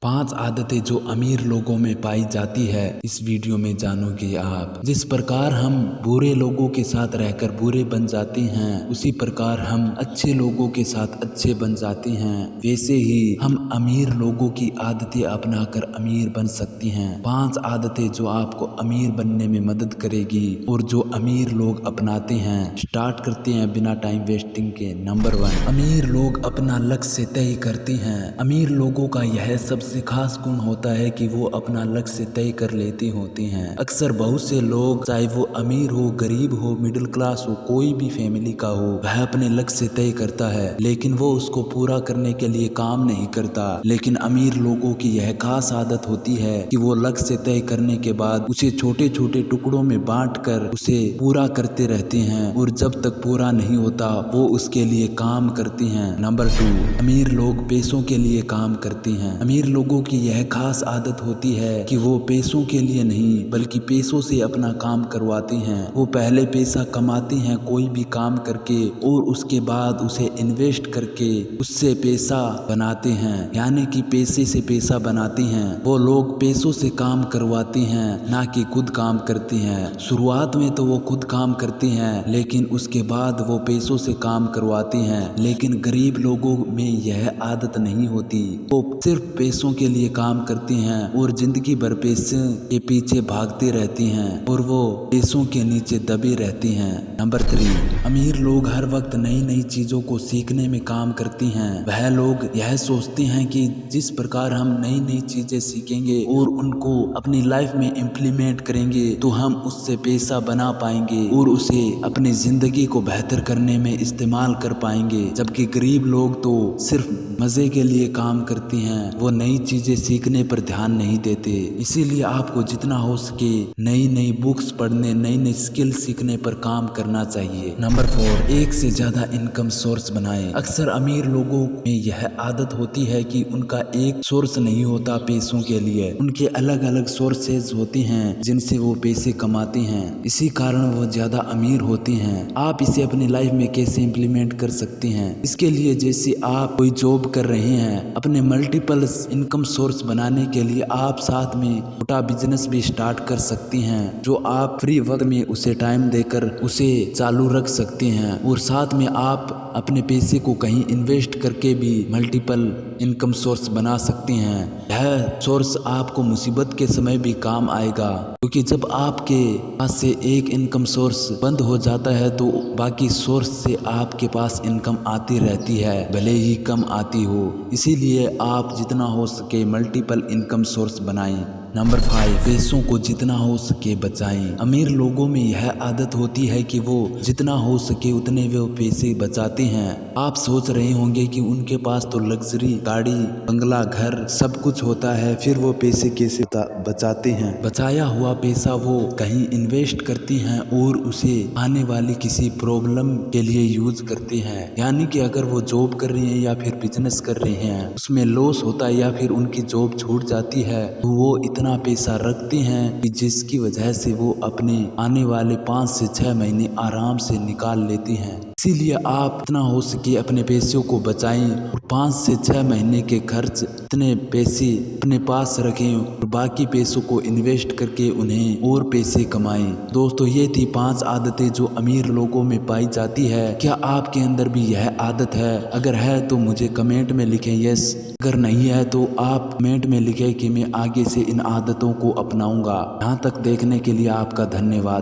5 आदतें जो अमीर लोगों में पाई जाती है, इस वीडियो में जानोगे आप। जिस प्रकार हम बुरे लोगों के साथ रहकर बुरे बन जाते हैं, उसी प्रकार हम अच्छे लोगों के साथ अच्छे बन जाते हैं। वैसे ही हम अमीर लोगों की आदतें अपनाकर अमीर बन सकती हैं। 5 आदतें जो आपको अमीर बनने में मदद करेगी और जो अमीर लोग अपनाते हैं। स्टार्ट करते हैं बिना टाइम वेस्टिंग के। नंबर 1, अमीर लोग अपना लक्ष्य तय करते हैं। अमीर लोगों का यह सबसे खास गुण होता है कि वो अपना लक्ष्य तय कर लेते होते हैं। अक्सर बहुत से लोग, चाहे वो अमीर हो, गरीब हो, मिडिल क्लास हो, कोई भी फैमिली का हो, वह अपने लक्ष्य तय करता है, लेकिन वो उसको पूरा करने के लिए काम नहीं करता। लेकिन अमीर लोगों की यह खास आदत होती है कि वो लक्ष्य तय करने के बाद उसे छोटे छोटे टुकड़ों में बांटकर उसे पूरा करते रहते हैं, और जब तक पूरा नहीं होता वो उसके लिए काम करते हैं। नंबर 2, अमीर लोग पैसों के लिए काम करते हैं। अमीर लोगों की यह खास आदत होती है कि वो पैसों के लिए नहीं बल्कि पैसों से अपना काम करवाते हैं। वो पहले पैसा कमाते हैं कोई भी काम करके, और उसके बाद उसे इन्वेस्ट करके उससे पैसा बनाते हैं, यानी कि पैसे से पैसा बनाते हैं। वो लोग पैसों से काम करवाते हैं, ना कि खुद काम करते हैं। शुरुआत में तो वो खुद काम करते हैं, लेकिन उसके बाद वो पैसों से काम करवाते हैं। लेकिन गरीब लोगों में यह आदत नहीं होती। वो सिर्फ पैसों के लिए काम करते हैं और जिंदगी भर पैसे के पीछे भागते रहते हैं, और वो पैसों के नीचे दबे रहते हैं। नंबर 3, अमीर लोग हर वक्त नई नई चीजों को सीखने में काम करते हैं। वह लोग यह सोचते हैं कि जिस प्रकार हम नई नई चीजें सीखेंगे और उनको अपनी लाइफ में इम्प्लीमेंट करेंगे तो हम उससे पैसा बना पाएंगे और उसे अपनी जिंदगी को बेहतर करने में इस्तेमाल कर पाएंगे। जबकि गरीब लोग तो सिर्फ मजे के लिए काम करते हैं, वो नई चीजें सीखने पर ध्यान नहीं देते। इसीलिए आपको जितना हो सके नई नई बुक्स पढ़ने, नई नई स्किल सीखने पर काम करना चाहिए। नंबर 4, एक से ज्यादा इनकम सोर्स बनाएं। अक्सर अमीर लोगों में यह आदत होती है कि उनका एक सोर्स नहीं होता पैसों के लिए, उनके अलग अलग सोर्सेज होते हैं जिनसे वो पैसे कमाते हैं। इसी कारण वो ज्यादा अमीर होते हैं। आप इसे अपनी लाइफ में कैसे इम्प्लीमेंट कर सकते हैं? इसके लिए जैसे आप कोई जॉब कर रहे हैं, अपने मल्टीपल इनकम सोर्स बनाने के लिए आप साथ में छोटा बिजनेस भी स्टार्ट कर सकती हैं, जो आप फ्री वक्त में उसे टाइम देकर उसे चालू रख सकते हैं। और साथ में आप अपने पैसे को कहीं इन्वेस्ट करके भी मल्टीपल इनकम सोर्स बना सकती हैं। यह सोर्स आपको मुसीबत के समय भी काम आएगा, क्योंकि जब आपके पास से एक इनकम सोर्स बंद हो जाता है तो बाकी सोर्स से आपके पास इनकम आती रहती है, भले ही कम आती हो। इसीलिए आप जितना हो सके मल्टीपल इनकम सोर्स बनाएं। नंबर 5, पैसों को जितना हो सके बचाएं। अमीर लोगों में यह आदत होती है कि वो जितना हो सके उतने वो पैसे बचाते हैं। आप सोच रहे होंगे कि उनके पास तो लग्जरी गाड़ी, बंगला, घर सब कुछ होता है, फिर वो पैसे कैसे बचाते हैं? बचाया हुआ पैसा वो कहीं इन्वेस्ट करती हैं और उसे आने वाली किसी प्रॉब्लम के लिए यूज करते हैं। यानी कि अगर वो जॉब कर रही हैं या फिर बिजनेस कर रहे हैं, उसमें लॉस होता है या फिर उनकी जॉब छूट जाती है, तो वो इतना पैसा रखते हैं कि जिसकी वजह से वो अपने आने वाले 5 से 6 महीने आराम से निकाल लेती हैं। इसीलिए आप इतना हो सके अपने पैसों को बचाएं और 5 से 6 महीने के खर्च इतने पैसे अपने पास रखें और बाकी पैसों को इन्वेस्ट करके उन्हें और पैसे कमाएं। दोस्तों, ये थी 5 आदतें जो अमीर लोगों में पाई जाती है। क्या आपके अंदर भी यह आदत है? अगर है तो मुझे कमेंट में लिखें यस, अगर नहीं है तो आप कमेंट में लिखें कि मैं आगे से इन आदतों को अपनाऊंगा। यहाँ तक देखने के लिए आपका धन्यवाद।